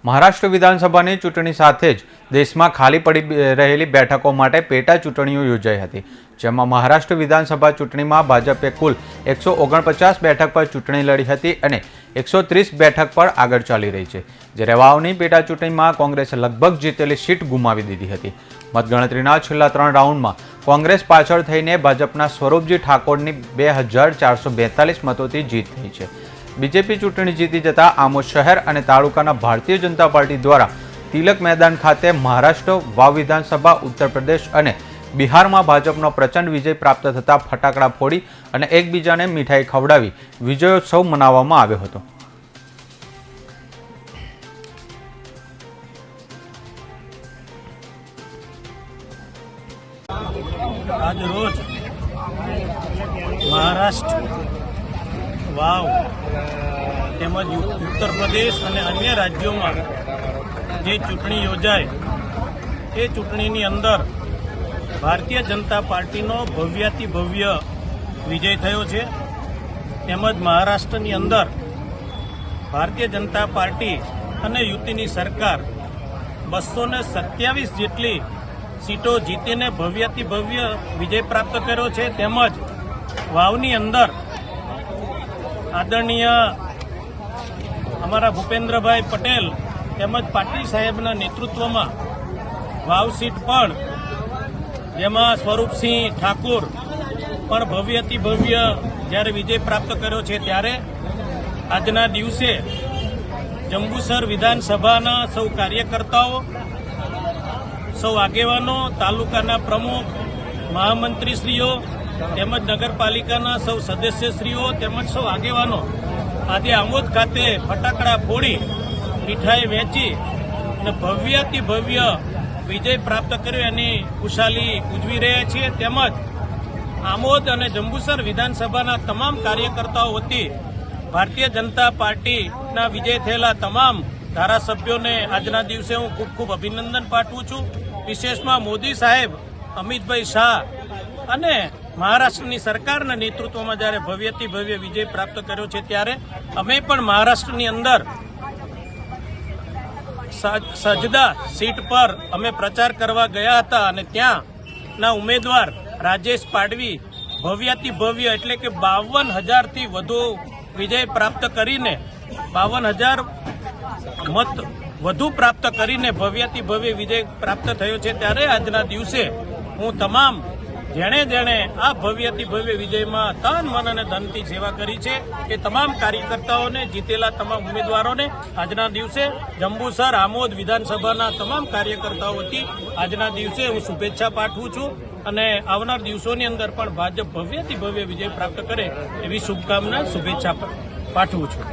મહારાષ્ટ્ર વિધાનસભાની ચૂંટણી સાથે જ દેશમાં ખાલી પડી રહેલી બેઠકો માટે પેટા ચૂંટણીઓ યોજાઈ હતી, જેમાં મહારાષ્ટ્ર વિધાનસભા ચૂંટણીમાં ભાજપે કુલ 149 બેઠક પર ચૂંટણી લડી હતી અને 130 બેઠક પર આગળ ચાલી રહી છે, જ્યારે વાવની પેટા ચૂંટણીમાં કોંગ્રેસે લગભગ જીતેલી સીટ ગુમાવી દીધી હતી। મતગણતરીના છેલ્લા 3 રાઉન્ડમાં કોંગ્રેસ પાછળ થઈને ભાજપના સ્વરૂપજી ઠાકોરની 2442 મતોથી જીત થઈ છે। બીજેપી ચૂંટણી જીતી જતા આમોદ શહેર અને તાલુકાના ભારતીય જનતા પાર્ટી દ્વારા તિલક મેદાન ખાતે મહારાષ્ટ્ર, વાવ વિધાનસભા, ઉત્તર પ્રદેશ અને બિહારમાં ભાજપનો પ્રચંડ વિજય પ્રાપ્ત થતા ફટાકડા ફોડી અને એકબીજાને મીઠાઈ ખવડાવી વિજયોત્સવ મનાવવામાં આવ્યો હતો। આજ રોજ મહારાષ્ટ્ર, વાવ તેમજ ઉત્તર પ્રદેશ અને અન્ય રાજ્યોમાં જે ચૂંટણી યોજાય એ ચૂંટણીની અંદર ભારતીય જનતા પાર્ટીનો ભવ્યાતિ ભવ્ય વિજય થયો છે, તેમજ મહારાષ્ટ્રની અંદર ભારતીય જનતા પાર્ટી અને યુતિની સરકાર 227 જેટલી સીટો જીતીને ભવ્યાતિ ભવ્ય વિજય પ્રાપ્ત કર્યો છે। તેમજ વાવની અંદર આદરણીય અમારા ભૂપેન્દ્રભાઈ પટેલ તેમજ પાટીલ સાહેબના નેતૃત્વમાં વાવ સીટ પણ, જેમાં સ્વરૂપસિંહ ઠાકોર પણ ભવ્યતિ ભવ્ય જ્યારે વિજય પ્રાપ્ત કર્યો છે, ત્યારે આજના દિવસે જંબુસર વિધાનસભાના સૌ કાર્યકર્તાઓ, સૌ આગેવાનો, તાલુકાના પ્રમુખ, મહામંત્રીશ્રીઓ તેમજ નગરપાલિકાના સૌ સદસ્યશ્રીઓ તેમજ સૌ આગેવાનો આજે આમોદ ખાતે ફટાકડા ફોડી, મીઠાઈ વેચી અને ભવ્યાતિ ભવ્ય વિજય પ્રાપ્ત કર્યો એની ખુશાલી ઉજવી રહ્યા છીએ। તેમજ આમોદ અને જંબુસર વિધાનસભાના તમામ કાર્યકર્તાઓ વતી ભારતીય જનતા પાર્ટીના વિજય થયેલા તમામ ધારાસભ્યોને આજના દિવસે હું ખૂબ ખૂબ અભિનંદન પાઠવું છું। વિશેષમાં મોદી સાહેબ, અમિતભાઈ શાહ અને મહારાષ્ટ્રની સરકારના નેતૃત્વમાં જ્યારે ભવ્યથી ભવ્ય વિજય પ્રાપ્ત કર્યો છે, ત્યારે અમે પણ મહારાષ્ટ્રની અંદર સજદા સીટ પર અમે પ્રચાર કરવા ગયા હતા અને ત્યાંના ઉમેદવાર રાજેશ પાડવી ભવ્યાતિ ભવ્ય એટલે કે 52,000થી વધુ વિજય પ્રાપ્ત કરીને 52,000 મત વધુ પ્રાપ્ત કરીને ભવ્યાતિ ભવ્ય વિજય પ્રાપ્ત થયો છે। ત્યારે આજના દિવસે હું તમામ જેણે આ ભવ્યથી ભવ્ય વિજયમાં તન, મન અને ધનથી સેવા કરી છે એ તમામ કાર્યકર્તાઓને, જીતેલા તમામ ઉમેદવારોને આજના દિવસે જંબુસર, આમોદ વિધાનસભાના તમામ કાર્યકર્તાઓ વતી આજના દિવસે હું શુભેચ્છા પાઠવું છું અને આવનાર દિવસોની અંદર પણ ભાજપ ભવ્યથી ભવ્ય વિજય પ્રાપ્ત કરે એવી શુભકામના, શુભેચ્છા પાઠવું છું।